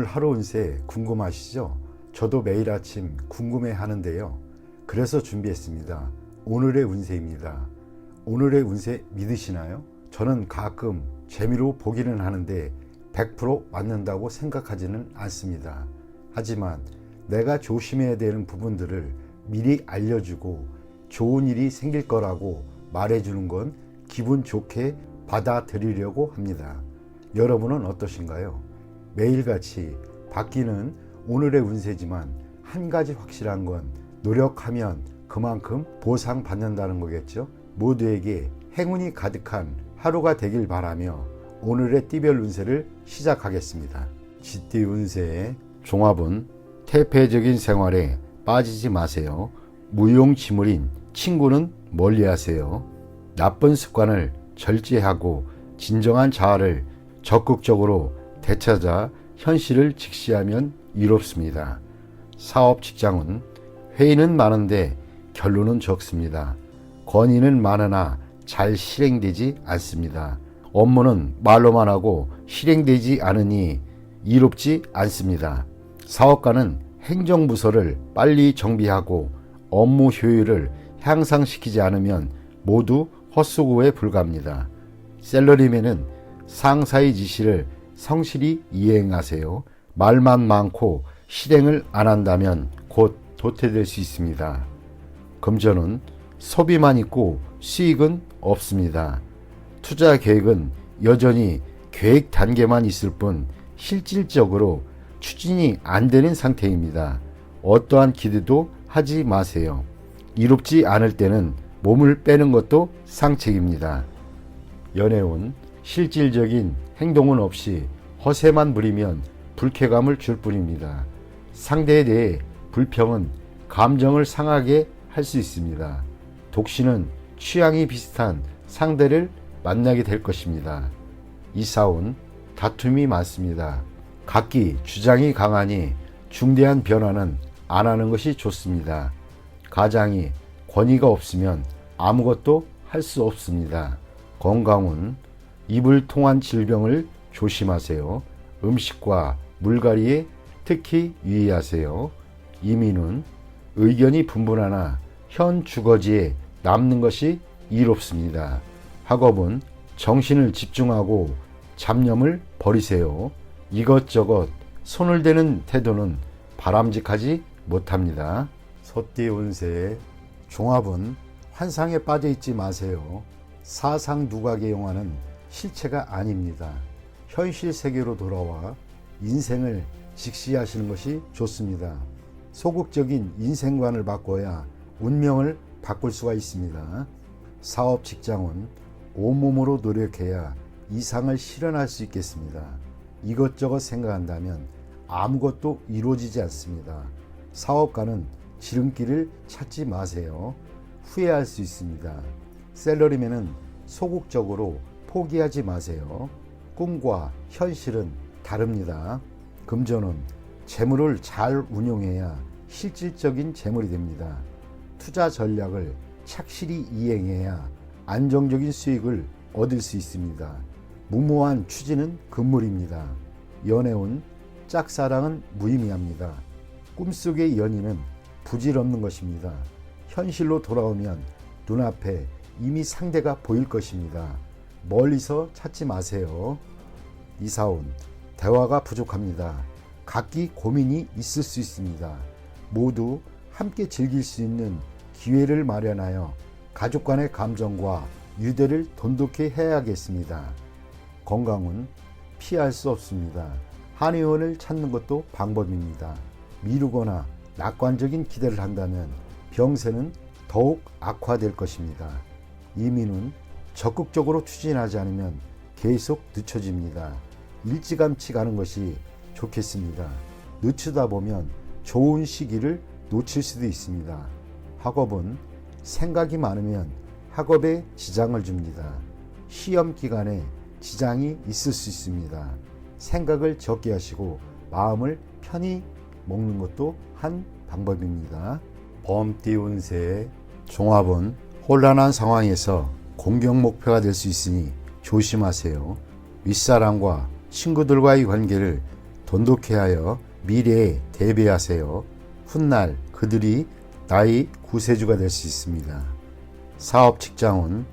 하루 운세 궁금하시죠? 저도 매일 아침 궁금해 하는데요. 그래서 준비했습니다. 오늘의 운세입니다. 오늘의 운세 믿으시나요? 저는 가끔 재미로 보기는 하는데 100% 맞는다고 생각하지는 않습니다. 하지만 내가 조심해야 되는 부분들을 미리 알려주고 좋은 일이 생길 거라고 말해주는 건 기분 좋게 받아들이려고 합니다. 여러분은 어떠신가요? 매일같이 바뀌는 오늘의 운세지만 한 가지 확실한 건 노력하면 그만큼 보상받는다는 거겠죠. 모두에게 행운이 가득한 하루가 되길 바라며 오늘의 띠별 운세를 시작하겠습니다. 쥐띠 운세의 종합은 태폐적인 생활에 빠지지 마세요. 무용지물인 친구는 멀리하세요. 나쁜 습관을 절제하고 진정한 자아를 적극적으로 되찾아 현실을 직시하면 이롭습니다. 사업 직장은 회의는 많은데 결론은 적습니다. 건의는 많으나 잘 실행되지 않습니다. 업무는 말로만 하고 실행되지 않으니 이롭지 않습니다. 사업가는 행정부서를 빨리 정비하고 업무 효율을 향상시키지 않으면 모두 헛수고에 불과합니다. 셀러리맨은 상사의 지시를 성실히 이행하세요. 말만 많고 실행을 안 한다면 곧 도태될 수 있습니다. 금전은 소비만 있고 수익은 없습니다. 투자 계획은 여전히 계획 단계만 있을 뿐 실질적으로 추진이 안 되는 상태입니다. 어떠한 기대도 하지 마세요. 이롭지 않을 때는 몸을 빼는 것도 상책입니다. 연애운 실질적인 행동은 없이 허세만 부리면 불쾌감을 줄 뿐입니다. 상대에 대해 불평은 감정을 상하게 할 수 있습니다. 독신은 취향이 비슷한 상대를 만나게 될 것입니다. 이사운 다툼이 많습니다. 각기 주장이 강하니 중대한 변화는 안 하는 것이 좋습니다. 가장이 권위가 없으면 아무것도 할 수 없습니다. 건강은 입을 통한 질병을 조심하세요. 음식과 물갈이에 특히 유의하세요. 이민은 의견이 분분하나 현 주거지에 남는 것이 이롭습니다. 학업은 정신을 집중하고 잡념을 버리세요. 이것저것 손을 대는 태도는 바람직하지 못합니다. 소띠 운세의 종합은 환상에 빠져 있지 마세요. 사상 누각의 영화는 실체가 아닙니다. 현실 세계로 돌아와 인생을 직시하시는 것이 좋습니다. 소극적인 인생관을 바꿔야 운명을 바꿀 수가 있습니다. 사업 직장은 온몸으로 노력해야 이상을 실현할 수 있겠습니다. 이것저것 생각한다면 아무것도 이루어지지 않습니다. 사업가는 지름길을 찾지 마세요. 후회할 수 있습니다. 셀러리맨은 소극적으로 포기하지 마세요. 꿈과 현실은 다릅니다. 금전은 재물을 잘 운용해야 실질적인 재물이 됩니다. 투자 전략을 착실히 이행해야 안정적인 수익을 얻을 수 있습니다. 무모한 추진은 금물입니다. 연애운 짝사랑은 무의미합니다. 꿈속의 연인은 부질없는 것입니다. 현실로 돌아오면 눈앞에 이미 상대가 보일 것입니다. 멀리서 찾지 마세요. 이사운 대화가 부족합니다. 각기 고민이 있을 수 있습니다. 모두 함께 즐길 수 있는 기회를 마련하여 가족 간의 감정과 유대를 돈독히 해야겠습니다. 건강은 피할 수 없습니다. 한의원을 찾는 것도 방법입니다. 미루거나 낙관적인 기대를 한다면 병세는 더욱 악화될 것입니다. 이민은 적극적으로 추진하지 않으면 계속 늦춰집니다. 일찌감치 가는 것이 좋겠습니다. 늦추다 보면 좋은 시기를 놓칠 수도 있습니다. 학업은 생각이 많으면 학업에 지장을 줍니다. 시험 기간에 지장이 있을 수 있습니다. 생각을 적게 하시고 마음을 편히 먹는 것도 한 방법입니다. 범띠 운세의 종합은 혼란한 상황에서 공격 목표가 될 수 있으니 조심하세요. 윗사람과 친구들과의 관계를 돈독해 하여 미래에 대비하세요. 훗날 그들이 나의 구세주가 될 수 있습니다. 사업 직장운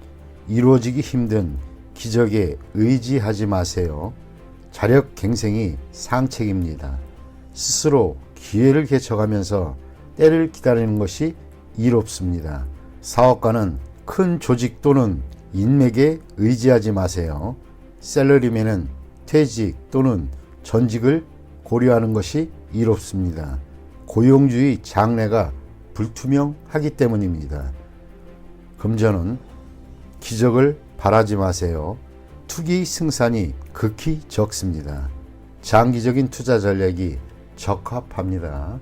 이루어지기 힘든 기적에 의지하지 마세요. 자력갱생이 상책입니다. 스스로 기회를 개척하면서 때를 기다리는 것이 이롭습니다. 사업가는 큰 조직 또는 인맥에 의지하지 마세요. 샐러리맨은 퇴직 또는 전직을 고려하는 것이 이롭습니다. 고용주의 장래가 불투명하기 때문입니다. 금전은 기적을 바라지 마세요. 투기 승산이 극히 적습니다. 장기적인 투자 전략이 적합합니다.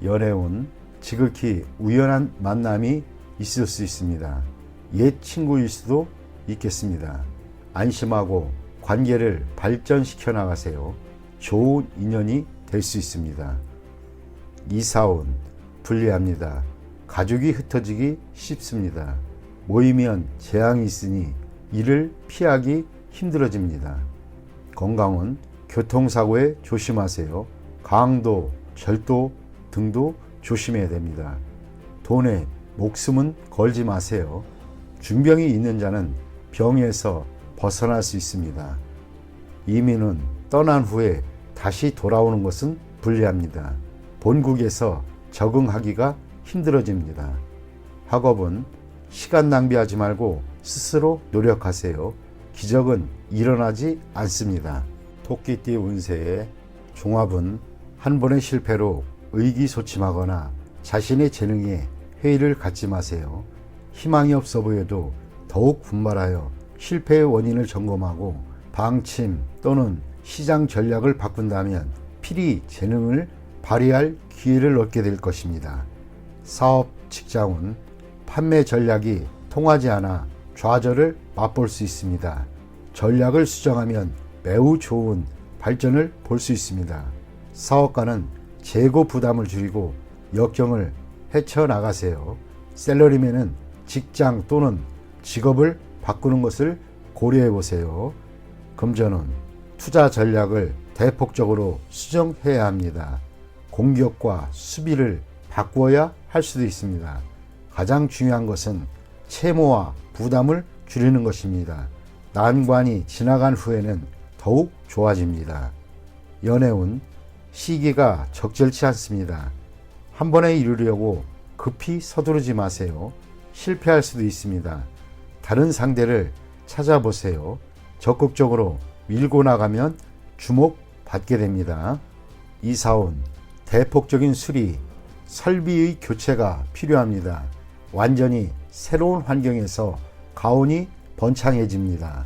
연애운 지극히 우연한 만남이 있을 수 있습니다. 옛 친구일 수도 있겠습니다. 안심하고 관계를 발전시켜 나가세요. 좋은 인연이 될 수 있습니다. 이사운 불리합니다. 가족이 흩어지기 쉽습니다. 모이면 재앙이 있으니 이를 피하기 힘들어집니다. 건강은 교통사고에 조심하세요. 강도, 절도 등도 조심해야 됩니다. 돈에 목숨은 걸지 마세요. 중병이 있는 자는 병에서 벗어날 수 있습니다. 이민은 떠난 후에 다시 돌아오는 것은 불리합니다. 본국에서 적응하기가 힘들어집니다. 학업은 시간 낭비하지 말고 스스로 노력하세요. 기적은 일어나지 않습니다. 토끼띠 운세의 종합은 한 번의 실패로 의기소침하거나 자신의 재능에 회의를 갖지 마세요. 희망이 없어 보여도 더욱 분발하여 실패의 원인을 점검하고 방침 또는 시장 전략을 바꾼다면 필히 재능을 발휘할 기회를 얻게 될 것입니다. 사업 직장운 판매 전략이 통하지 않아 좌절을 맛볼 수 있습니다. 전략을 수정하면 매우 좋은 발전을 볼 수 있습니다. 사업가는 재고 부담을 줄이고 역경을 헤쳐나가세요. 샐러리맨은 직장 또는 직업을 바꾸는 것을 고려해 보세요. 금전은 투자 전략을 대폭적으로 수정해야 합니다. 공격과 수비를 바꾸어야 할 수도 있습니다. 가장 중요한 것은 채무와 부담을 줄이는 것입니다. 난관이 지나간 후에는 더욱 좋아집니다. 연애운 시기가 적절치 않습니다. 한 번에 이루려고 급히 서두르지 마세요. 실패할 수도 있습니다. 다른 상대를 찾아보세요. 적극적으로 밀고 나가면 주목받게 됩니다. 이사운 대폭적인 수리, 설비의 교체가 필요합니다. 완전히 새로운 환경에서 가온이 번창해집니다.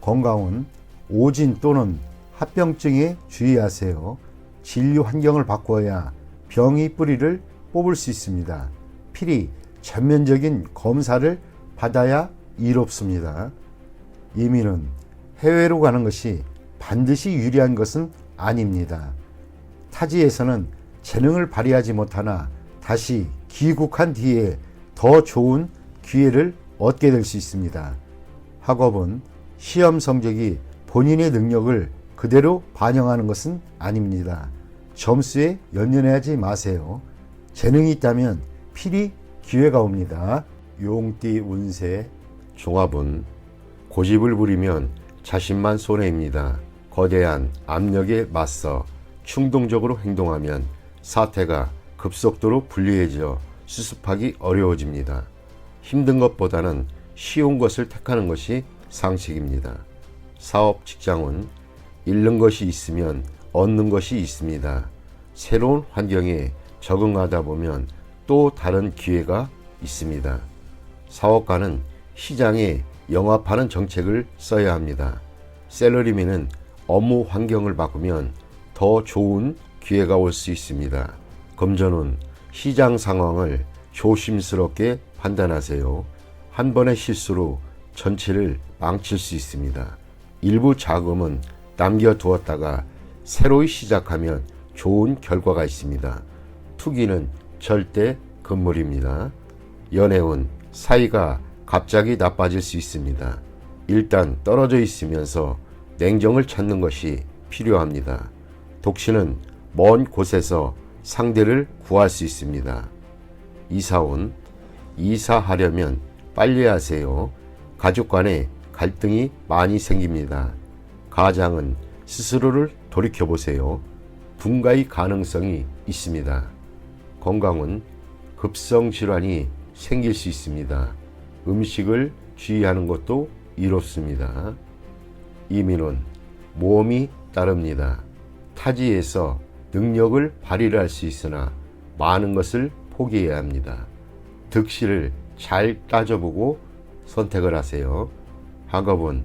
건강은 오진 또는 합병증에 주의하세요. 진료 환경을 바꿔야 병의 뿌리를 뽑을 수 있습니다. 필히 전면적인 검사를 받아야 이롭습니다. 이민은 해외로 가는 것이 반드시 유리한 것은 아닙니다. 타지에서는 재능을 발휘하지 못하나 다시 귀국한 뒤에 더 좋은 기회를 얻게 될 수 있습니다. 학업은 시험 성적이 본인의 능력을 그대로 반영하는 것은 아닙니다. 점수에 연연하지 마세요. 재능이 있다면 필히 기회가 옵니다. 용띠 운세 종합은 고집을 부리면 자신만 손해입니다. 거대한 압력에 맞서 충동적으로 행동하면 사태가 급속도로 불리해져 수습하기 어려워집니다. 힘든 것보다는 쉬운 것을 택하는 것이 상식입니다. 사업 직장은 잃는 것이 있으면 얻는 것이 있습니다. 새로운 환경에 적응하다 보면 또 다른 기회가 있습니다. 사업가는 시장에 영합하는 정책을 써야 합니다. 샐러리맨은 업무 환경을 바꾸면 더 좋은 기회가 올 수 있습니다. 금전은 시장 상황을 조심스럽게 판단하세요. 한 번의 실수로 전체를 망칠 수 있습니다. 일부 자금은 남겨두었다가 새로이 시작하면 좋은 결과가 있습니다. 투기는 절대 금물입니다. 연애운 사이가 갑자기 나빠질 수 있습니다. 일단 떨어져 있으면서 냉정을 찾는 것이 필요합니다. 독신은 먼 곳에서 상대를 구할 수 있습니다. 이사운, 이사하려면 빨리 하세요. 가족 간에 갈등이 많이 생깁니다. 가장은 스스로를 돌이켜보세요. 분가의 가능성이 있습니다. 건강은 급성질환이 생길 수 있습니다. 음식을 주의하는 것도 이롭습니다. 이민은 모험이 따릅니다. 타지에서 능력을 발휘를 할 수 있으나 많은 것을 포기해야 합니다. 득실을 잘 따져보고 선택을 하세요. 학업은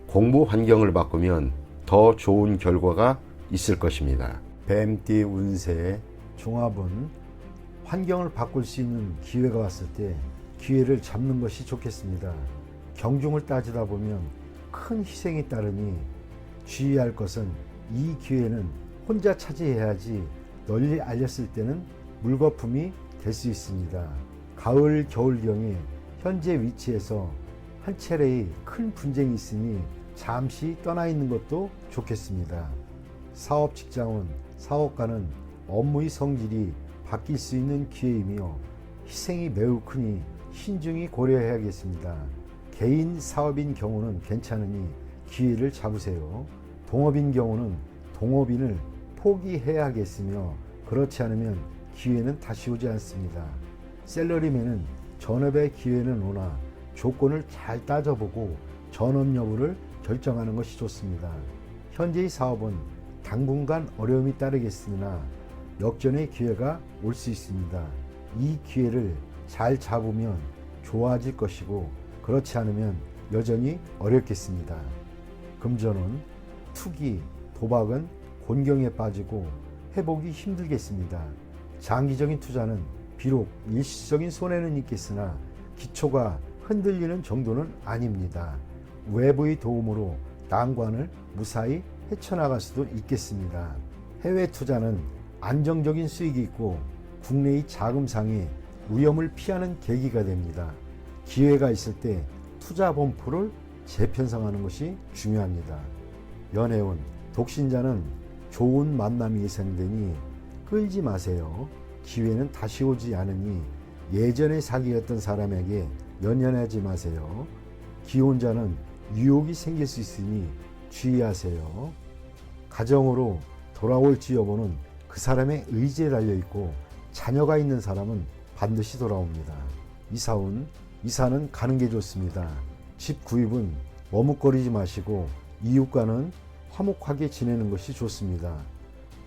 공부 환경을 바꾸면 더 좋은 결과가 있을 것입니다. 뱀띠 운세 종합은 환경을 바꿀 수 있는 기회가 왔을 때 기회를 잡는 것이 좋겠습니다. 경중을 따지다 보면 큰 희생이 따르니 주의할 것은 이 기회는 혼자 차지해야지 널리 알렸을 때는 물거품이 될 수 있습니다. 가을 겨울경에 현재 위치에서 한 차례의 큰 분쟁이 있으니 잠시 떠나 있는 것도 좋겠습니다. 사업 직장은 사업가는 업무의 성질이 바뀔 수 있는 기회이며 희생이 매우 크니 신중히 고려해야겠습니다. 개인 사업인 경우는 괜찮으니 기회를 잡으세요. 동업인 경우는 동업인을 포기해야겠으며 그렇지 않으면 기회는 다시 오지 않습니다. 샐러리맨은 전업의 기회는 오나 조건을 잘 따져보고 전업 여부를 결정하는 것이 좋습니다. 현재의 사업은 당분간 어려움이 따르겠으나 역전의 기회가 올 수 있습니다. 이 기회를 잘 잡으면 좋아질 것이고 그렇지 않으면 여전히 어렵겠습니다. 금전은 투기, 도박은 곤경에 빠지고 회복이 힘들겠습니다. 장기적인 투자는 비록 일시적인 손해는 있겠으나 기초가 흔들리는 정도는 아닙니다. 외부의 도움으로 난관을 무사히 헤쳐나갈 수도 있겠습니다. 해외 투자는 안정적인 수익이 있고 국내의 자금상의 위험을 피하는 계기가 됩니다. 기회가 있을 때 투자 범프를 재편성하는 것이 중요합니다. 연애운, 독신자는 좋은 만남이 예상되니 끌지 마세요. 기회는 다시 오지 않으니 예전에 사귀었던 사람에게 연연하지 마세요. 기혼자는 유혹이 생길 수 있으니 주의하세요. 가정으로 돌아올지 여부는 그 사람의 의지에 달려있고 자녀가 있는 사람은 반드시 돌아옵니다. 이사는 가는 게 좋습니다. 집 구입은 머뭇거리지 마시고 이웃과는 화목하게 지내는 것이 좋습니다.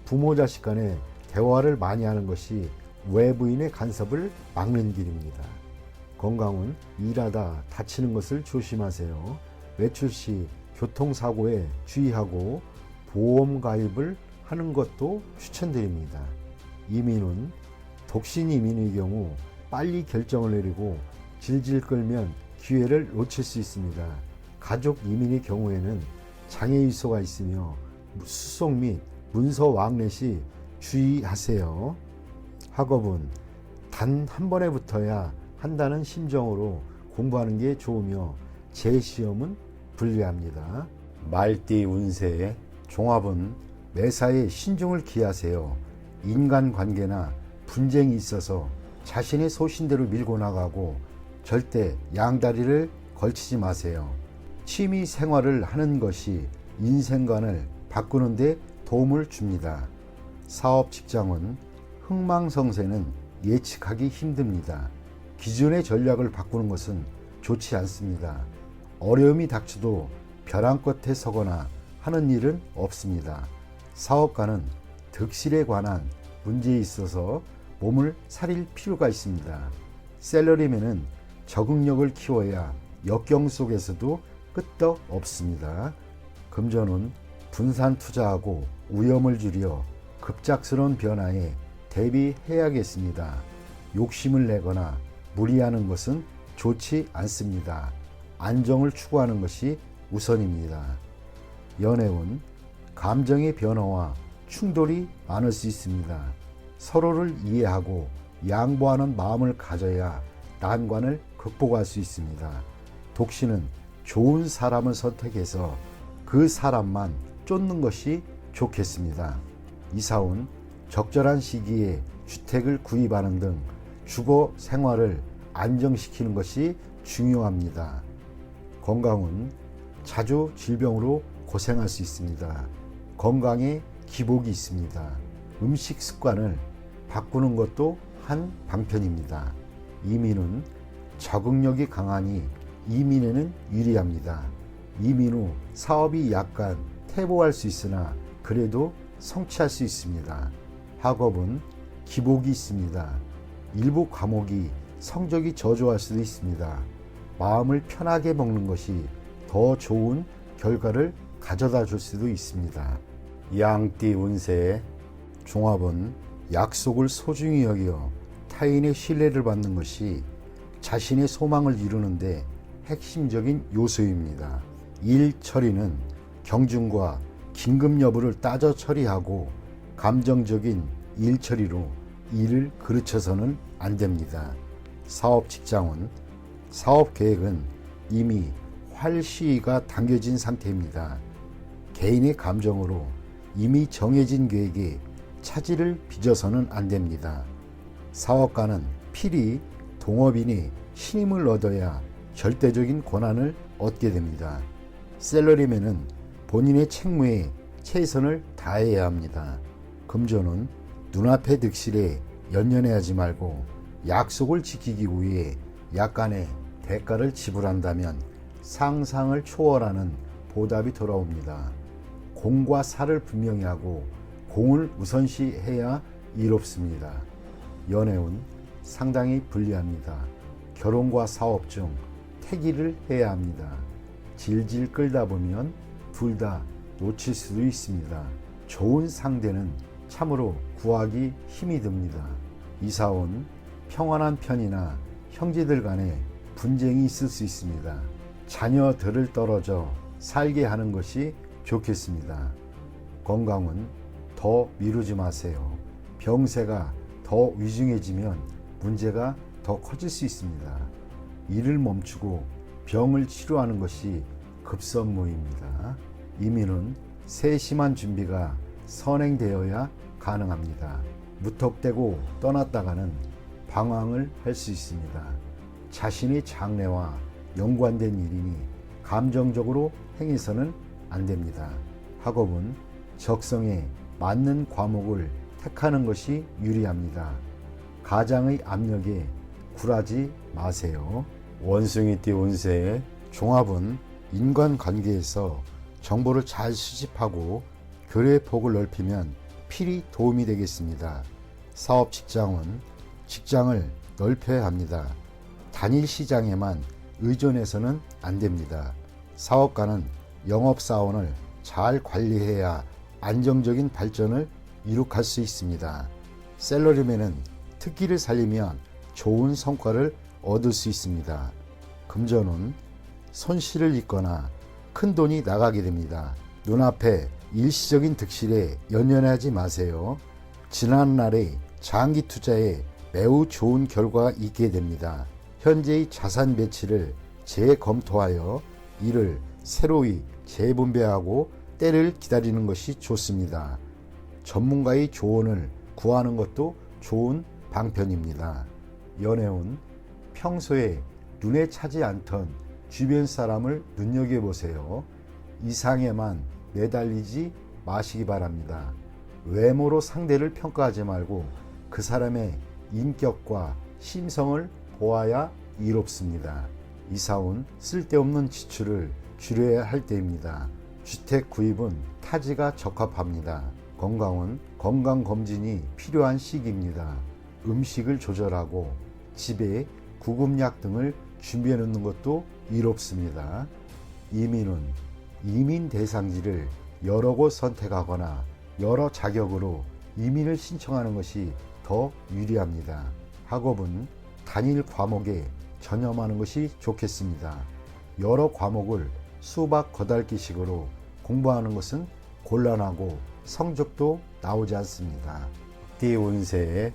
부모 자식 간에 대화를 많이 하는 것이 외부인의 간섭을 막는 길입니다. 건강은 일하다 다치는 것을 조심하세요. 외출 시 교통사고에 주의하고 보험 가입을 하는 것도 추천드립니다. 이민은 독신 이민의 경우 빨리 결정을 내리고 질질 끌면 기회를 놓칠 수 있습니다. 가족 이민의 경우에는 장애유서가 있으며 수속 및 문서 왕래 시 주의하세요. 학업은 단 한 번에 붙어야 한다는 심정으로 공부하는 게 좋으며 재시험은 불리합니다. 말띠 운세 종합은 매사에 신중을 기하세요. 인간관계나 분쟁이 있어서 자신의 소신대로 밀고 나가고 절대 양다리를 걸치지 마세요. 취미 생활을 하는 것이 인생관을 바꾸는 데 도움을 줍니다. 사업 직장은 흥망성쇠는 예측하기 힘듭니다. 기존의 전략을 바꾸는 것은 좋지 않습니다. 어려움이 닥쳐도 벼랑 끝에 서거나 하는 일은 없습니다. 사업가는 득실에 관한 문제에 있어서 몸을 사릴 필요가 있습니다. 샐러리맨은 적응력을 키워야 역경 속에서도 끄떡 없습니다. 금전은 분산 투자하고 위험을 줄여 급작스러운 변화에 대비해야겠습니다. 욕심을 내거나 무리하는 것은 좋지 않습니다. 안정을 추구하는 것이 우선입니다. 연애운 감정의 변화와 충돌이 많을 수 있습니다. 서로를 이해하고 양보하는 마음을 가져야 난관을 극복할 수 있습니다. 독신은 좋은 사람을 선택해서 그 사람만 쫓는 것이 좋겠습니다. 이사온 적절한 시기에 주택을 구입하는 등 주거 생활을 안정시키는 것이 중요합니다. 건강은 자주 질병으로 고생할 수 있습니다. 건강에 기복이 있습니다. 음식 습관을 바꾸는 것도 한 방편입니다. 이민은 적응력이 강하니 이민에는 유리합니다. 이민 후 사업이 약간 퇴보할 수 있으나 그래도 성취할 수 있습니다. 학업은 기복이 있습니다. 일부 과목이 성적이 저조할 수도 있습니다. 마음을 편하게 먹는 것이 더 좋은 결과를 가져다 줄 수도 있습니다. 양띠 운세. 종합은 약속을 소중히 여겨 타인의 신뢰를 받는 것이 자신의 소망을 이루는데 핵심적인 요소입니다. 일 처리는 경중과 긴급 여부를 따져 처리하고 감정적인 일 처리로 일을 그르쳐서는 안 됩니다. 사업 직장은 사업 계획은 이미 활시가 당겨진 상태입니다. 개인의 감정으로 이미 정해진 계획에 차질을 빚어서는 안 됩니다. 사업가는 필히 동업인이 신임을 얻어야 절대적인 권한을 얻게 됩니다. 셀러리맨은 본인의 책무에 최선을 다해야 합니다. 금전은 눈앞의 득실에 연연해하지 말고 약속을 지키기 위해 약간의 대가를 지불한다면 상상을 초월하는 보답이 돌아옵니다. 공과 사를 분명히 하고 공을 우선시해야 이롭습니다. 연애운 상당히 불리합니다. 결혼과 사업 중 태기를 해야 합니다. 질질 끌다 보면 둘 다 놓칠 수도 있습니다. 좋은 상대는 참으로 구하기 힘이 듭니다. 이사온 평안한 편이나 형제들 간에 분쟁이 있을 수 있습니다. 자녀들을 떨어져 살게 하는 것이 좋겠습니다. 건강은 더 미루지 마세요. 병세가 더 위중해지면 문제가 더 커질 수 있습니다. 일을 멈추고 병을 치료하는 것이 급선무입니다. 이민은 세심한 준비가 선행되어야 가능합니다. 무턱대고 떠났다가는 방황을 할 수 있습니다. 자신의 장래와 연관된 일이니 감정적으로 행해서는 안 됩니다. 학업은 적성에 맞는 과목을 택하는 것이 유리합니다. 가장의 압력에 굴하지 마세요. 원숭이띠 운세. 종합은 인간관계에서 정보를 잘 수집하고 교류의 폭을 넓히면 필히 도움이 되겠습니다. 사업 직장은 직장을 넓혀야 합니다. 단일 시장에만 의존해서는 안 됩니다. 사업가는 영업사원을 잘 관리해야 안정적인 발전을 이룩할 수 있습니다. 셀러리맨은 특기를 살리면 좋은 성과를 얻을 수 있습니다. 금전은 손실을 입거나 큰 돈이 나가게 됩니다. 눈앞에 일시적인 득실에 연연하지 마세요. 지난날의 장기 투자에 매우 좋은 결과가 있게 됩니다. 현재의 자산 배치를 재검토하여 이를 새로이 재분배하고 때를 기다리는 것이 좋습니다. 전문가의 조언을 구하는 것도 좋은 방편입니다. 연애운 평소에 눈에 차지 않던 주변 사람을 눈여겨보세요. 이상에만 매달리지 마시기 바랍니다. 외모로 상대를 평가하지 말고 그 사람의 인격과 심성을 보아야 이롭습니다. 이사온 쓸데없는 지출을 줄여야 할 때입니다. 주택 구입은 타지가 적합합니다. 건강은 건강검진이 필요한 시기입니다. 음식을 조절하고 집에 구급약 등을 준비해 놓는 것도 이롭습니다. 이민은 이민 대상지를 여러 곳 선택하거나 여러 자격으로 이민을 신청하는 것이 더 유리합니다. 학업은 단일 과목에 전념하는 것이 좋겠습니다. 여러 과목을 수박 거달기식으로 공부하는 것은 곤란하고 성적도 나오지 않습니다. 띠 운세의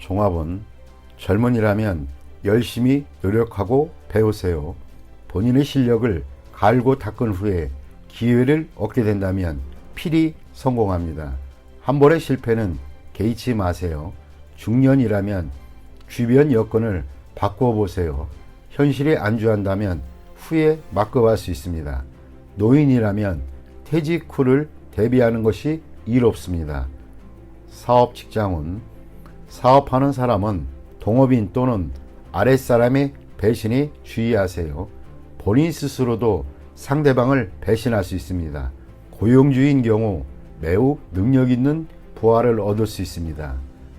종합은 젊은이라면 열심히 노력하고 배우세요. 본인의 실력을 갈고 닦은 후에 기회를 얻게 된다면 필히 성공합니다. 한 번의 실패는 개의치 마세요. 중년이라면 주변 여건을 바꾸어 보세요. 현실에 안주한다면 후에 막급할 수 있습니다. 노인이라면 퇴직 후를 대비하는 것이 이롭습니다. 사업 직장운. 사업하는 사람은 동업인 또는 아랫사람의 배신에 주의하세요. 본인 스스로도 상대방을 배신할 수 있습니다. 고용주인 경우 매우 능력 있는 부하를 얻을 수 있습니다.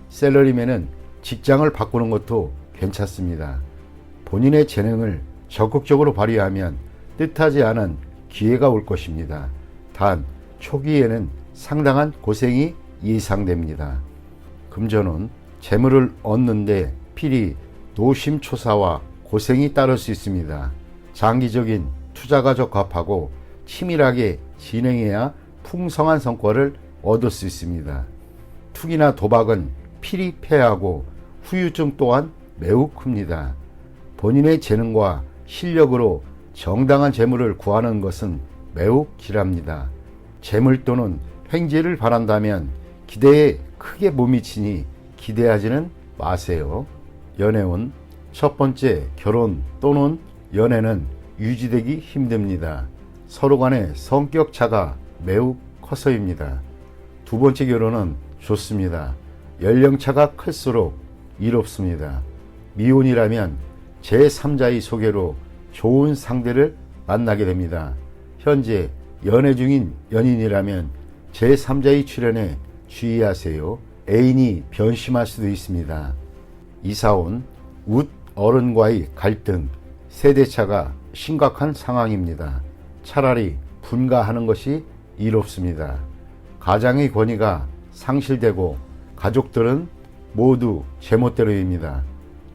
샐러리맨은 직장을 바꾸는 것도 괜찮습니다. 본인의 재능을 적극적으로 발휘하면 뜻하지 않은 기회가 올 것입니다. 단 초기에는 상당한 고생이 예상됩니다. 금전운. 재물을 얻는데 필히 노심초사와 고생이 따를 수 있습니다. 장기적인 투자가 적합하고 치밀하게 진행해야 풍성한 성과를 얻을 수 있습니다. 투기나 도박은 필히 패하고 후유증 또한 매우 큽니다. 본인의 재능과 실력으로 정당한 재물을 구하는 것은 매우 길합니다. 재물 또는 횡재를 바란다면 기대에 크게 못 미치니 기대하지는 마세요. 연애운. 첫 번째 결혼 또는 연애는 유지되기 힘듭니다. 서로 간의 성격 차가 매우 커서입니다. 두 번째 결혼은 좋습니다. 연령차가 클수록 이롭습니다. 미혼이라면 제3자의 소개로 좋은 상대를 만나게 됩니다. 현재 연애 중인 연인이라면 제3자의 출연에 주의하세요. 애인이 변심할 수도 있습니다. 이사온. 웃 어른과의 갈등, 세대차가 심각한 상황입니다. 차라리 분가하는 것이 이롭습니다. 가장의 권위가 상실되고 가족들은 모두 제멋대로입니다.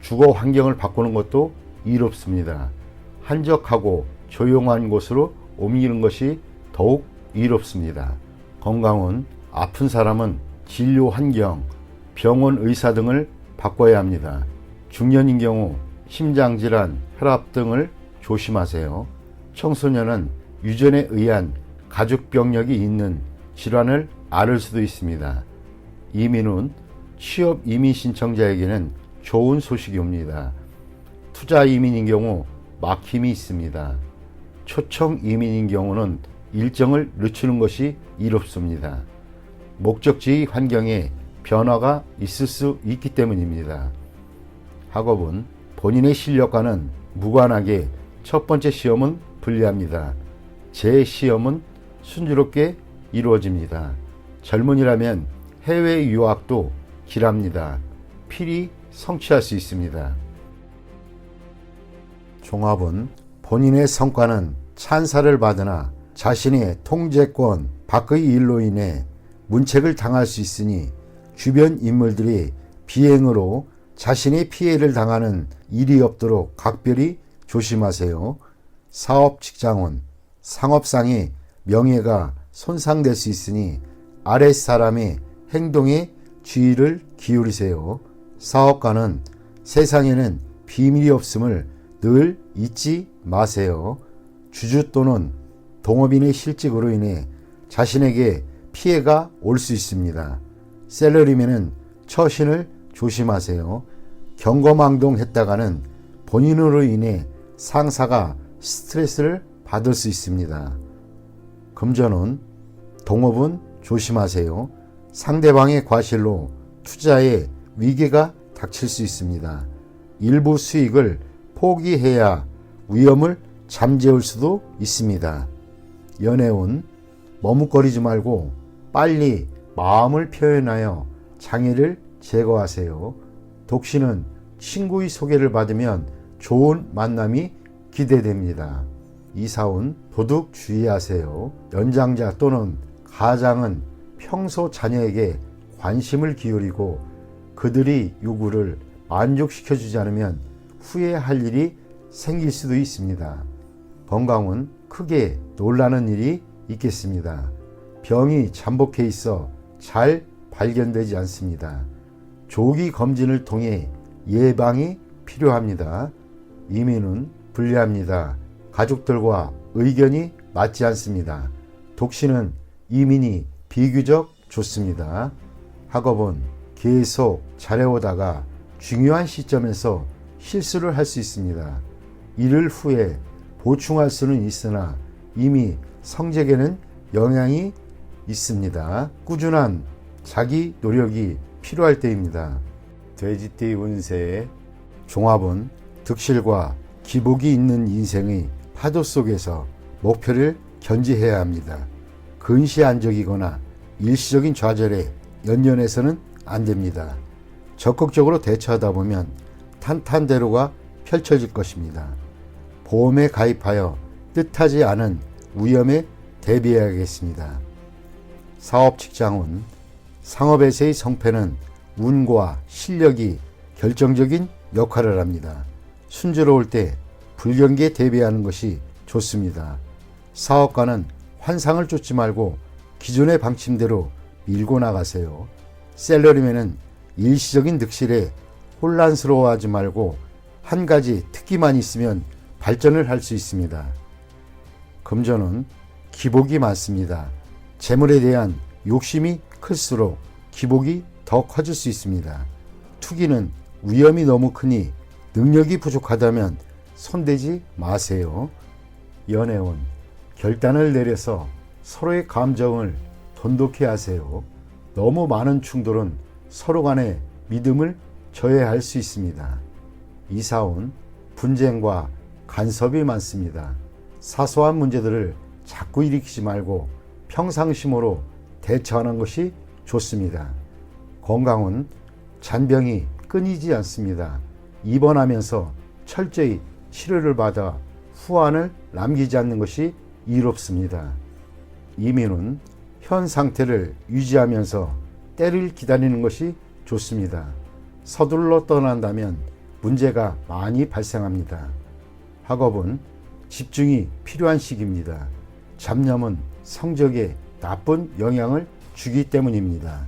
주거 환경을 바꾸는 것도 이롭습니다. 한적하고 조용한 곳으로 옮기는 것이 더욱 이롭습니다. 건강은. 아픈 사람은 진료 환경, 병원 의사 등을 바꿔야 합니다. 중년인 경우 심장질환, 혈압 등을 조심하세요. 청소년은 유전에 의한 가족병력이 있는 질환을 앓을 수도 있습니다. 이민은. 취업 이민 신청자에게는 좋은 소식이 옵니다. 투자 이민인 경우 막힘이 있습니다. 초청 이민인 경우는 일정을 늦추는 것이 이롭습니다. 목적지의 환경에 변화가 있을 수 있기 때문입니다. 학업은. 본인의 실력과는 무관하게 첫 번째 시험은 불리합니다. 제 시험은 순조롭게 이루어집니다. 젊은이라면 해외 유학도 길합니다. 필히 성취할 수 있습니다. 종합은. 본인의 성과는 찬사를 받으나 자신의 통제권 밖의 일로 인해 문책을 당할 수 있으니 주변 인물들이 비행으로 자신의 피해를 당하는 일이 없도록 각별히 조심하세요. 사업 직장운. 상업상의 명예가 손상될 수 있으니 아랫사람의 행동에 주의를 기울이세요. 사업가는 세상에는 비밀이 없음을 늘 잊지 마세요. 주주 또는 동업인의 실직으로 인해 자신에게 피해가 올 수 있습니다. 샐러리맨은 처신을 조심하세요. 경거망동했다가는 본인으로 인해 상사가 스트레스를 받을 수 있습니다. 금전운. 동업은 조심하세요. 상대방의 과실로 투자에 위기가 닥칠 수 있습니다. 일부 수익을 포기해야 위험을 잠재울 수도 있습니다. 연애운. 머뭇거리지 말고 빨리 마음을 표현하여 장애를 제거하세요. 독신은 친구의 소개를 받으면 좋은 만남이 기대됩니다. 이사운. 도둑 주의하세요. 연장자 또는 가장은 평소 자녀에게 관심을 기울이고 그들의 요구를 만족시켜주지 않으면 후회할 일이 생길 수도 있습니다. 건강은. 크게 놀라는 일이 있겠습니다. 병이 잠복해 있어 잘 발견되지 않습니다. 조기 검진을 통해 예방이 필요합니다. 이민은. 불리합니다. 가족들과 의견이 맞지 않습니다. 독신은 이민이 비교적 좋습니다. 학업은 계속 잘해오다가 중요한 시점에서 실수를 할 수 있습니다. 이를 후에 보충할 수는 있으나 이미 성적에는 영향이 있습니다. 꾸준한 자기 노력이 필요할 때입니다. 돼지띠 운세 종합은 득실과 기복이 있는 인생의 파도 속에서 목표를 견지해야 합니다. 근시안적이거나 일시적인 좌절에 연연해서는 안 됩니다. 적극적으로 대처하다 보면 탄탄대로가 펼쳐질 것입니다. 보험에 가입하여 뜻하지 않은 위험에 대비해야겠습니다. 사업 직장운 상업에서의 성패는 운과 실력이 결정적인 역할을 합니다. 순조로울 때 불경기에 대비하는 것이 좋습니다. 사업가는 환상을 쫓지 말고 기존의 방침대로 밀고 나가세요. 셀러리맨은 일시적인 득실에 혼란스러워하지 말고 한 가지 특기만 있으면 발전을 할 수 있습니다. 금전은 기복이 많습니다. 재물에 대한 욕심이 클수록 기복이 더 커질 수 있습니다. 투기는 위험이 너무 크니 능력이 부족하다면 손대지 마세요. 연애운 결단을 내려서 서로의 감정을 돈독히 하세요. 너무 많은 충돌은 서로 간의 믿음을 저해할 수 있습니다. 이사운 분쟁과 간섭이 많습니다. 사소한 문제들을 자꾸 일으키지 말고 평상심으로 대처하는 것이 좋습니다. 건강은 잔병이 끊이지 않습니다. 입원하면서 철저히 치료를 받아 후환을 남기지 않는 것이 이롭습니다. 이민은 현 상태를 유지하면서 때를 기다리는 것이 좋습니다. 서둘러 떠난다면 문제가 많이 발생합니다. 학업은 집중이 필요한 시기입니다. 잡념은 성적에 나쁜 영향을 주기 때문입니다.